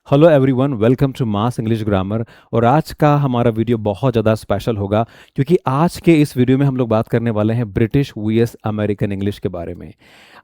Hello everyone, welcome to mass English grammar. और आज का हमारा वीडियो बहुत ज़्यादा स्पेशल होगा क्योंकि आज के इस वीडियो में हम लोग बात करने वाले हैं ब्रिटिश वीएस अमेरिकन इंग्लिश के बारे में।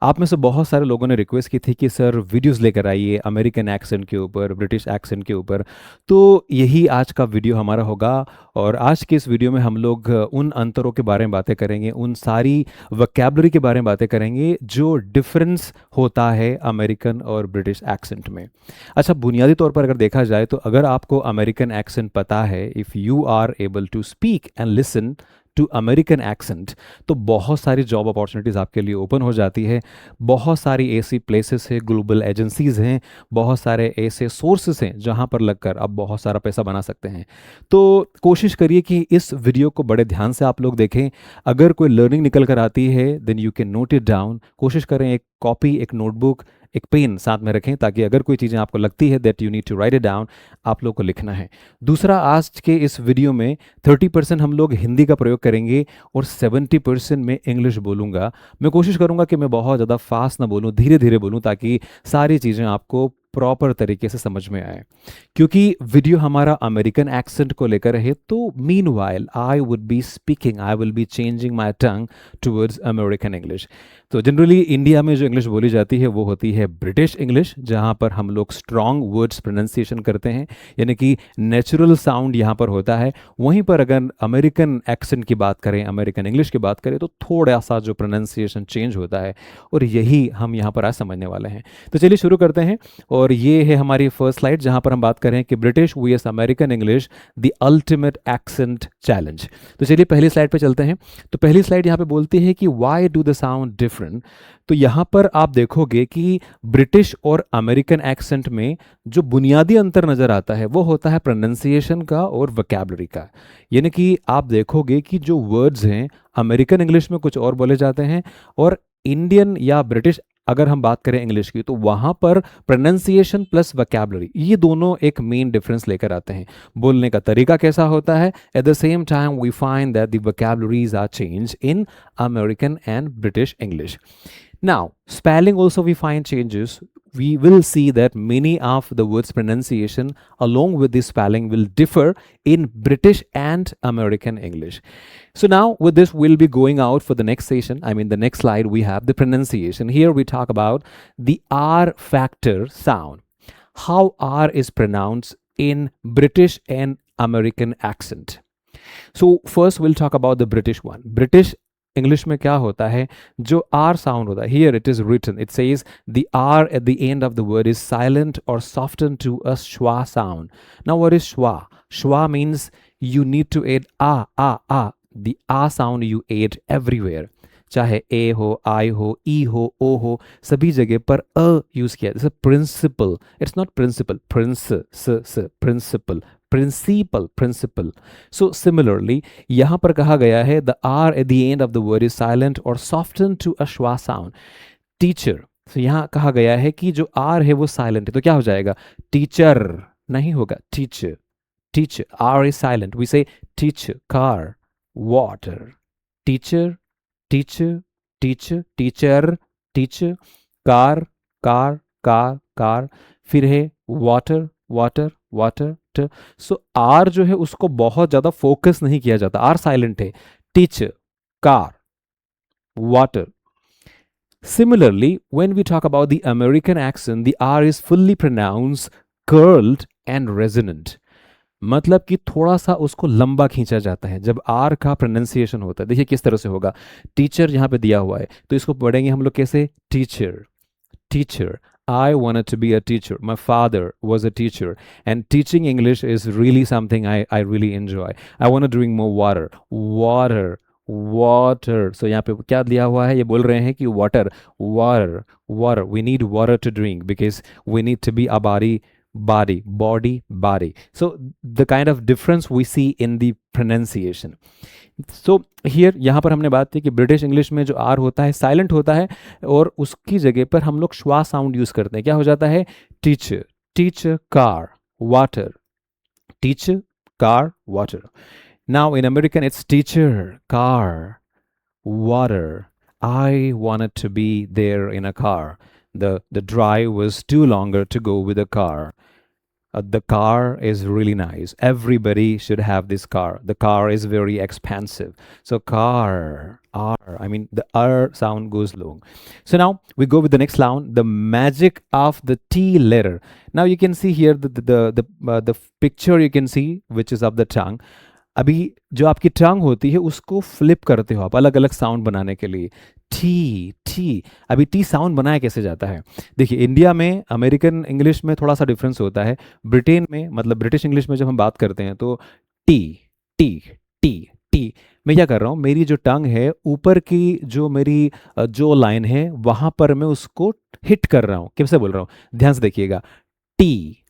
आप में से बहुत सारे लोगों ने रिक्वेस्ट की थी कि सर वीडियोस लेकर आइए अमेरिकन एक्सेंट के ऊपर, ब्रिटिश एक्सेंट के ऊपर। तो यही आज का वीडियो हमारा होगा। और आज के इस वीडियो में हम लोग उन अंतरों के बारे में बातें करेंगे, उन सारी वोकैबुलरी के बारे में बातें करेंगे जो डिफरेंस होता है अमेरिकन और ब्रिटिश एक्सेंट में। अच्छा, बुनियादी तौर पर अगर देखा जाए तो अगर आपको अमेरिकन एक्सेंट पता है, if you are able to speak and listen to American accent, तो बहुत सारी जॉब अपॉर्चुनिटीज़ आपके लिए ओपन हो जाती है। बहुत सारी ऐसी प्लेसेस हैं, ग्लोबल एजेंसीज़ हैं, बहुत सारे ऐसे सोर्सेस हैं जहां पर लगकर आप बहुत सारा पैसा बना सकते हैं। तो कोशिश करिए कि इस वीडियो को बड़े ध्यान से आप लोग देखें। अगर कोई लर्निंग निकल कर आती है then you can note it down. कोशिश करें एक कॉपी, एक नोटबुक, एक पेन साथ में रखें ताकि अगर कोई चीज़ें आपको लगती है that you need to write it down, आप लोग को लिखना है। दूसरा, आज के इस वीडियो में 30% हम लोग हिंदी का प्रयोग करेंगे और 70% में इंग्लिश बोलूँगा। मैं कोशिश करूँगा कि मैं बहुत ज़्यादा फास्ट ना बोलूँ, धीरे धीरे बोलूँ ताकि सारी चीज़ें आपको प्रॉपर तरीके से समझ में आए। क्योंकि वीडियो हमारा अमेरिकन एक्सेंट को लेकर है, तो mean while I would be speaking, I will be changing my tongue towards American English. तो जनरली इंडिया में जो इंग्लिश बोली जाती है वो होती है ब्रिटिश इंग्लिश, जहाँ पर हम लोग स्ट्रॉन्ग वर्ड्स प्रोनाउंसिएशन करते हैं, यानी कि नेचुरल साउंड यहाँ पर होता है। वहीं पर अगर अमेरिकन एक्सेंट की बात करें, अमेरिकन इंग्लिश की बात करें, तो थोड़ा सा जो प्रोनाउंसिएशन चेंज होता है, और यही हम यहाँ पर आज समझने वाले हैं। तो चलिए शुरू करते हैं। और ये है हमारी फर्स्ट स्लाइड जहाँ पर हम बात करें कि British VS American English the ultimate accent challenge. तो चलिए पहली स्लाइड पे चलते हैं। तो पहली स्लाइड यहाँ पे बोलती है कि why do the sound different. तो यहाँ पर आप देखोगे कि ब्रिटिश और अमेरिकन एक्सेंट में जो बुनियादी अंतर नजर आता है वो होता है प्रोनाउंसिएशन का और वोकैबुलरी का। यानी कि आप देखोगे कि जो वर्ड्स हैं अमेरिकन इंग्लिश में कुछ और बोले जाते हैं, और इंडियन या ब्रिटिश अगर हम बात करें इंग्लिश की तो वहां पर प्रोनाउंसिएशन प्लस वोकैबुलरी, ये दोनों एक मेन डिफरेंस लेकर आते हैं। बोलने का तरीका कैसा होता है, at the same time we find that the vocabularies are change in American and British English. Now, spelling also we find changes. We will see that many of the words pronunciation along with the spelling will differ in British and American English. So now with this we'll be going out for the next session. I mean the next slide we have the pronunciation. Here we talk about the R factor sound. How R is pronounced in British and American accent. So first we'll talk about the British one. British English में क्या होता है, जो R sound होता है, here it is written, it says the R at the end of the word is silent और soften to a schwa sound. Now what is schwa? Schwa means you need to add ah the ah sound you add everywhere, चाहे A हो, आई हो, ई हो, ओ हो, सभी जगह पर अ use किया। जैसे principal, it's not principal, principal, principal. So similarly यहां पर कहा गया है the R at the end of the word is silent और soften to a schwa sound. Teacher, तो यहां कहा गया है कि जो आर है वो साइलेंट है, तो क्या हो जाएगा? टीचर नहीं होगा, teacher. Teacher, R is silent, we say teacher. Car, water, teacher, teacher, teacher, teacher, teacher. Car, car, car, car. फिर है water, water, water. So R जो है उसको बहुत ज्यादा फोकस नहीं किया जाता, आर साइलेंट है। Teacher, car, water. Similarly, when we talk about the American accent, the R is fully pronounced, curled and resonant. मतलब कि थोड़ा सा उसको लंबा खींचा जाता है जब आर का प्रोनाउंसिएशन होता है। देखिए किस तरह से होगा। टीचर यहाँ पे दिया हुआ है तो इसको पढ़ेंगे हम लोग कैसे? Teacher, teacher. I wanted to be a teacher. My father was a teacher. And teaching English is really something I really enjoy. I want to drink more water. Water, water. So यहाँ पे क्या दिया हुआ है? ये बोल रहे हैं कि water, water, water. We need water to drink because we need to be a body. So the kind of difference we see in the pronunciation. So here यहाँ पर हमने बात की कि ब्रिटिश इंग्लिश में जो आर होता है साइलेंट होता है, और उसकी जगह पर हम लोग श्वा साउंड यूज करते हैं। क्या हो जाता है? Teacher, teacher, car, water, teacher, car, water. Now in American it's teacher, car, water. I wanted to be there in a car. The drive was too longer to go with a car. The car is really nice. Everybody should have this car. The car is very expensive. So car, R, I mean the R sound goes long. So now we go with the next sound, the magic of the T letter. Now you can see here the picture you can see which is of the tongue. अभी जो आपकी टंग होती है उसको flip करते हो आप अलग अलग साउंड बनाने के लिए. T T. अभी टी साउंड बनाया कैसे जाता है? देखिए इंडिया में अमेरिकन इंग्लिश में थोड़ा सा डिफरेंस होता है. ब्रिटेन में मतलब ब्रिटिश इंग्लिश में जब हम बात करते हैं तो टी टी टी टी. मैं क्या कर रहा हूँ, मेरी जो टंग है ऊपर की जो मेरी जो लाइन है वहां पर मैं उसको हिट कर रहा हूँ. कैसे बोल रहा हूँ, ध्यान से देखिएगा. T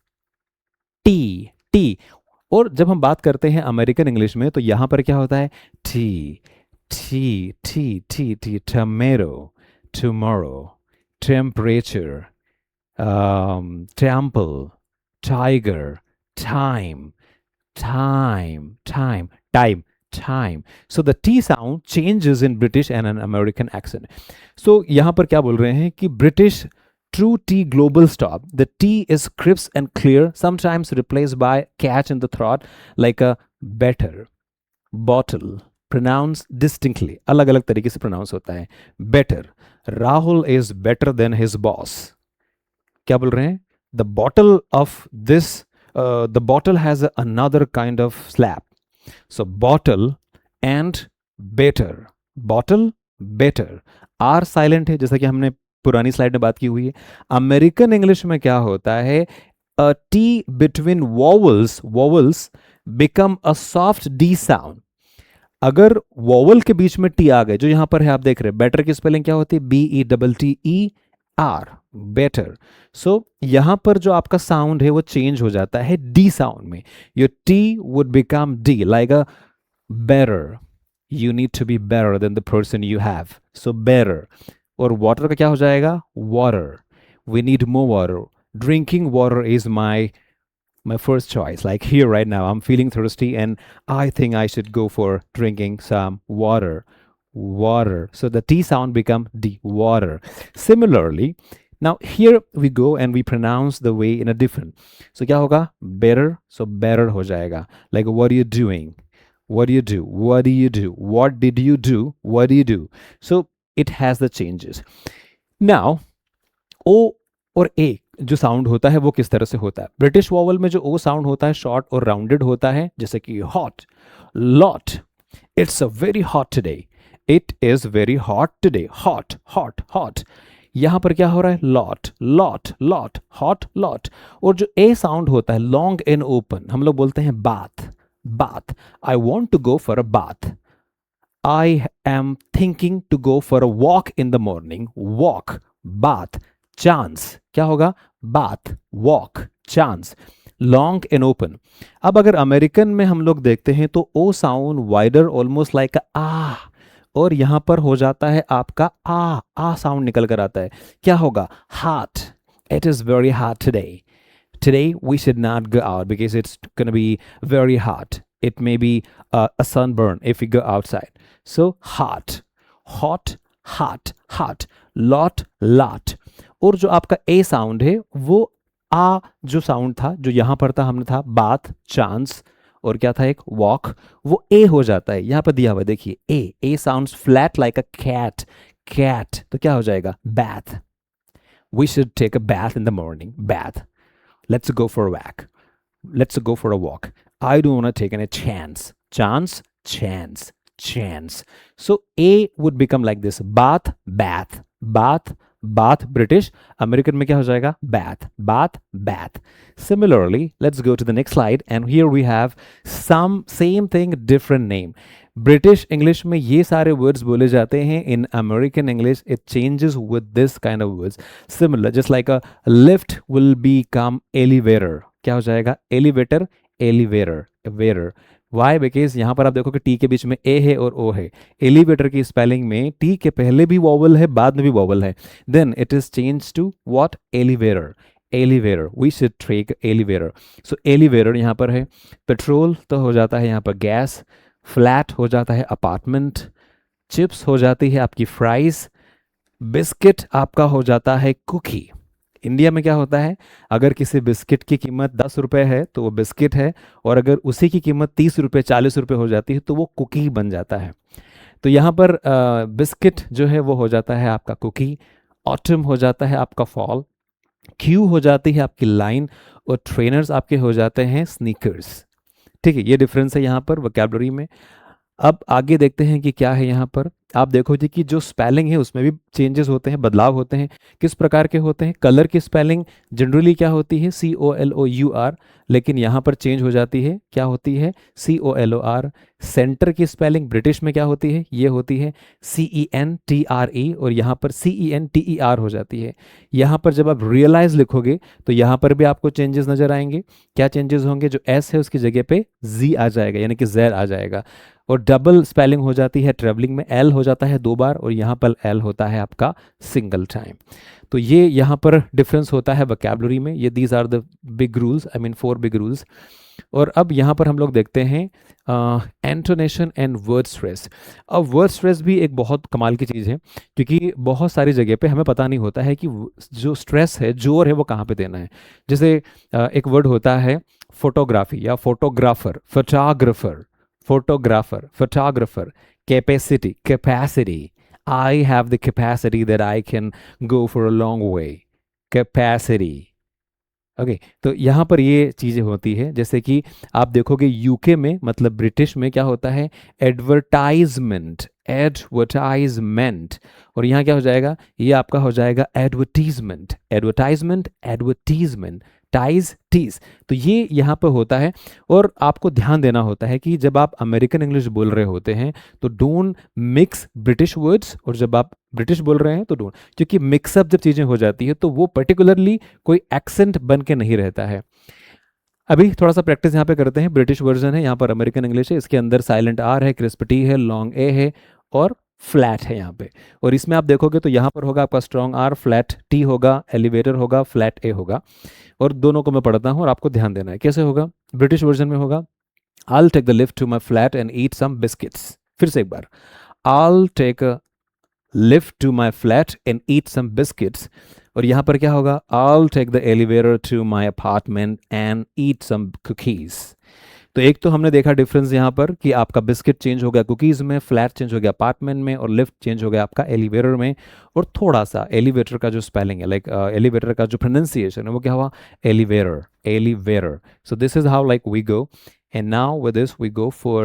T T. और जब हम बात करते हैं अमेरिकन इंग्लिश में तो यहां पर क्या होता है, T T T T T. Tomato, tomorrow, temperature, temple, tiger, time, time, time, time, time. So the T sound changes in British and an American accent. So यहाँ पर क्या बोल रहे हैं कि British true T global stop. The T is crisp and clear, sometimes replaced by catch in the throat like a better, bottle. Pronounced distinctly. अलग अलग तरीके से pronounce होता है. Better. Rahul is better than his boss. क्या बोल रहे हैं? The bottle of this, the bottle has another kind of slap. So bottle and better. Bottle, better. R silent है जैसा कि हमने पुरानी स्लाइड में बात की हुई है. अमेरिकन इंग्लिश में क्या होता है, a T between vowels become a soft D sound. अगर वॉवल के बीच में टी आ गए, जो यहां पर है आप देख रहे हैं, बेटर की स्पेलिंग क्या होती है, BETTER, बेटर. सो यहां पर जो आपका साउंड है वो चेंज हो जाता है डी साउंड में. Your T would become D like a better. You need to be better than the person you have. So better. और वाटर का क्या हो जाएगा, water. We need more water. Drinking water is my first choice. Like here right now, I'm feeling thirsty and I think I should go for drinking some water. Water. So the T sound become D, water. Similarly, now here we go and we pronounce the way in a different. So क्या होगा, better. So better हो जाएगा. Like what are you doing? What do you do? What do you do? What did you do? What do you do? So it has the changes. Now, O और A जो sound होता है वो किस तरह से होता है. ब्रिटिश वॉवल में जो ओ साउंड होता है शॉर्ट और राउंडेड होता है, जैसे कि hot, lot. It's a very hot today. It is very hot today. Hot hot hot. यहां पर क्या हो रहा है, lot lot lot, hot lot. और जो ए साउंड होता है लॉन्ग एंड ओपन, हम लोग बोलते हैं bath bath. I want to go for a bath. I am thinking to go for a walk in the morning. Walk, bath. Chance क्या होगा, bath, walk, chance. Long and open. अब अगर American में हम लोग देखते हैं तो O sound wider almost like आ, और यहां पर हो जाता है आपका आ साउंड निकल कर आता है. क्या होगा, hot. It is very hot today. Today we should not go out because it's going to be very hot. It may be a sunburn if we go outside. So hot, hot, hot, hot, lot, lot. और जो आपका ए sound है वो आ जो sound था जो यहां पर था, हमने था बाथ, चांस और क्या था एक वॉक, वो ए हो जाता है. यहां पर दिया हुआ देखिए A sounds flat like a cat. Cat तो क्या हो जाएगा, bath. We should take a bath in the morning. Bath. Let's go for a walk. Let's go for a walk. I don't want to take any chance. Chance, chance, chance. So A would become like this. Bath, bath, bath, bath. British. American में क्या हो जाएगा, bath, bath, bath. Similarly, let's go to the next slide. And here we have some same thing, different name. British English में ये सारे words बोले जाते हैं. In American English, it changes with this kind of words. Similar, just like a lift will become elevator. क्या हो जाएगा, elevator, elevator, elevator. Why? Because यहाँ पर आप देखो कि T के बीच में A है और O है. Elevator की स्पेलिंग में T के पहले भी वॉवल है, बाद में भी वॉवल है. Then it is changed to what? Elevator. Elevator. We should take elevator. So elevator यहाँ पर है. पेट्रोल तो हो जाता है यहाँ पर गैस. फ्लैट हो जाता है अपार्टमेंट. चिप्स हो जाती है आपकी फ्राइज. बिस्किट आपका हो जाता है कुकी. इंडिया में क्या होता है, अगर किसी बिस्किट की कीमत 10 रुपये है तो वो बिस्किट है, और अगर उसी की कीमत 30 रुपये 40 रुपये हो जाती है तो वो कुकी बन जाता है। तो यहाँ पर बिस्किट जो है वो हो जाता है आपका कुकी, ऑटम हो जाता है आपका फॉल, क्यू हो जाती है आपकी लाइन, और ट्रेनर्स आपके हो जाते हैं स्नीकर्स। ठीक है, ये डिफरेंस है यहाँ पर वोकैबुलरी में। अब आगे देखते हैं कि क्या है यहाँ पर। आप देखो जी कि जो स्पेलिंग है उसमें भी चेंजेस होते हैं, बदलाव होते हैं। किस प्रकार के होते हैं? कलर की स्पेलिंग जनरली क्या होती है? COLOUR, लेकिन यहाँ पर चेंज हो जाती है, क्या होती है? COLOR। सेंटर की स्पेलिंग ब्रिटिश में क्या होती है? ये होती है CENTRE, और यहाँ पर CENTER हो जाती है। यहाँ पर जब आप रियलाइज लिखोगे तो यहाँ पर भी आपको चेंजेस नजर आएंगे। क्या चेंजेस होंगे? जो S है उसकी जगह पे Z आ जाएगा, यानी कि जैर आ जाएगा। और डबल स्पेलिंग हो जाती है ट्रेवलिंग में, L हो जाता है 2 बार, और यहाँ पर L होता है आपका सिंगल टाइम। तो ये यहाँ पर डिफरेंस होता है वोकैबुलरी में। ये these are the big rules, I mean 4 big rules. और अब यहाँ पर हम लोग देखते हैं एंटोनेशन एंड वर्ड स्ट्रेस। अब वर्ड स्ट्रेस भी एक बहुत कमाल की चीज़ है, क्योंकि बहुत सारी जगह पे हमें पता नहीं होता है कि जो स्ट्रेस है, जोर है, वो कहाँ पे देना है। जैसे एक वर्ड होता है फोटोग्राफी या photographer, photographer, photographer, photographer. Capacity, capacity, I have the capacity that I can go for a long way, capacity. Okay, तो यहाँ पर ये चीज़ें होती है, जैसे कि आप देखोगे यूके में, मतलब ब्रिटिश में क्या होता है? Advertisement, advertisement. और यहाँ क्या हो जाएगा? ये आपका हो जाएगा advertisement, advertisement, advertisement, ties, tees. तो ये यहाँ पर होता है। और आपको ध्यान देना होता है कि जब आप अमेरिकन इंग्लिश बोल रहे होते हैं तो डोंट मिक्स ब्रिटिश वर्ड्स, और जब आप ब्रिटिश बोल रहे हैं तो डोंट, क्योंकि मिक्सअप जब चीज़ें हो जाती है तो वो पर्टिकुलरली कोई एक्सेंट बन के नहीं रहता है। अभी थोड़ा सा प्रैक्टिस यहाँ पे करते हैं। ब्रिटिश वर्जन है, यहाँ पर अमेरिकन इंग्लिश है। इसके अंदर साइलेंट आर है, क्रिस्प टी है, लॉन्ग ए है, और फ्लैट है यहाँ पे। और इसमें आप देखोगे तो यहाँ पर होगा आपका स्ट्रॉन्ग आर, फ्लैट टी होगा, एलिवेटर होगा, फ्लैट ए होगा। और दोनों को मैं पढ़ता हूँ और आपको ध्यान देना है कैसे होगा। ब्रिटिश वर्जन में होगा I'll take the lift to my flat and eat some biscuits। फिर से एक बार, I'll take a lift to my flat and eat some biscuits। और यहाँ पर क्या होगा? I'll take the elevator to my apartment and eat some cookies। तो एक तो हमने देखा डिफरेंस यहाँ पर कि आपका बिस्किट चेंज हो गया कुकीज़ में, फ्लैट चेंज हो गया अपार्टमेंट में, और लिफ्ट चेंज हो गया आपका एलिवेटर में। और थोड़ा सा एलिवेटर का जो स्पेलिंग है, लाइक एलिवेटर का जो प्रोनाउंसिएशन है वो क्या हुआ? Elevator, elevator. So this is how like we go. And now with this we go for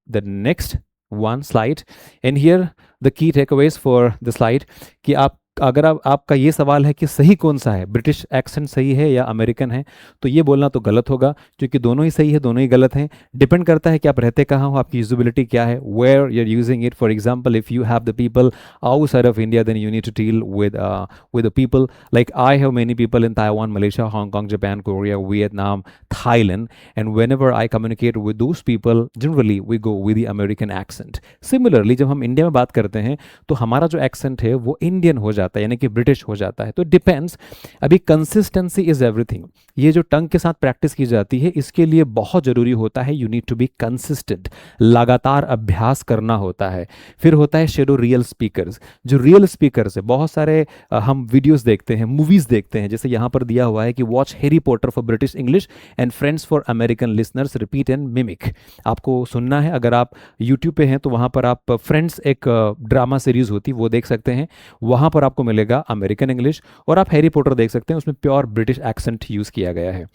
the next one slide, and here the key takeaways for the slide कि आप अगर आपका ये सवाल है कि सही कौन सा है, ब्रिटिश एक्सेंट सही है या अमेरिकन है, तो ये बोलना तो गलत होगा, क्योंकि दोनों ही सही है, दोनों ही गलत हैं। डिपेंड करता है कि आप रहते कहाँ हो, आपकी यूजिबिलिटी क्या है, where you are using it. For example, if you have the people outside of India, then you need to deal with the people, like I have many people in Taiwan, Malaysia, Hong Kong, Japan, Korea, Vietnam, Thailand, and whenever I communicate with those people, generally we go with the American accent। Similarly, जब हम India में बात करते हैं तो हमारा जो accent है वो इंडियन हो जाता है, यानी कि ब्रिटिश हो जाता है। तो डिपेंड्स। अभी कंसिस्टेंसी इज एवरीथिंग। ये जो टंग के साथ प्रैक्टिस की जाती है, इसके लिए बहुत जरूरी होता है, you need to be consistent, लगातार अभ्यास करना होता है। फिर होता है शेडो रियल स्पीकर्स। जो रियल स्पीकर्स है, बहुत सारे हम वीडियोस देखते हैं, मूवीज देखते हैं, जैसे यहाँ पर दिया हुआ है कि watch Harry Potter for British English and friends for American listeners, repeat and mimic. आपको सुनना है। अगर आप यूट्यूब पे हैं तो वहाँ पर आप फ्रेंड्स एक ड्रामा सीरीज होती वो देख सकते हैं, वहाँ पर आपको मिलेगा अमेरिकन इंग्लिश। और आप हैरी पॉटर देख सकते हैं, उसमें प्योर ब्रिटिश एक्सेंट यूज़ किया गया है।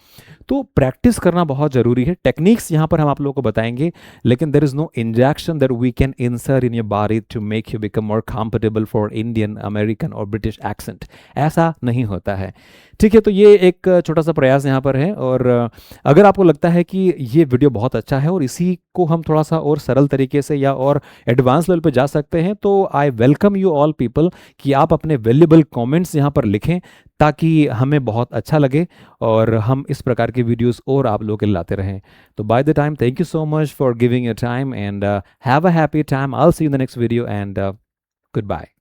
तो प्रैक्टिस करना बहुत ज़रूरी है। टेक्निक्स यहाँ पर हम आप लोगों को बताएंगे, लेकिन there is no injection that we can insert in your body to make you become more comfortable for Indian, American और ब्रिटिश एक्सेंट। ऐसा नहीं होता है। ठीक है, तो ये एक छोटा सा प्रयास यहाँ पर है। और अगर आपको लगता है कि ये वीडियो बहुत अच्छा है और इसी को हम थोड़ा सा और सरल तरीके से या और एडवांस लेवल पे जा सकते हैं, तो I welcome you all people कि आप अपने वैल्यूएबल कमेंट्स यहाँ पर लिखें, ताकि हमें बहुत अच्छा लगे और हम इस प्रकार के वीडियोस और आप लोगों के लिए लाते रहें। तो by the time, thank you so much for giving your time and have a happy time. I will see you in the next video and good bye.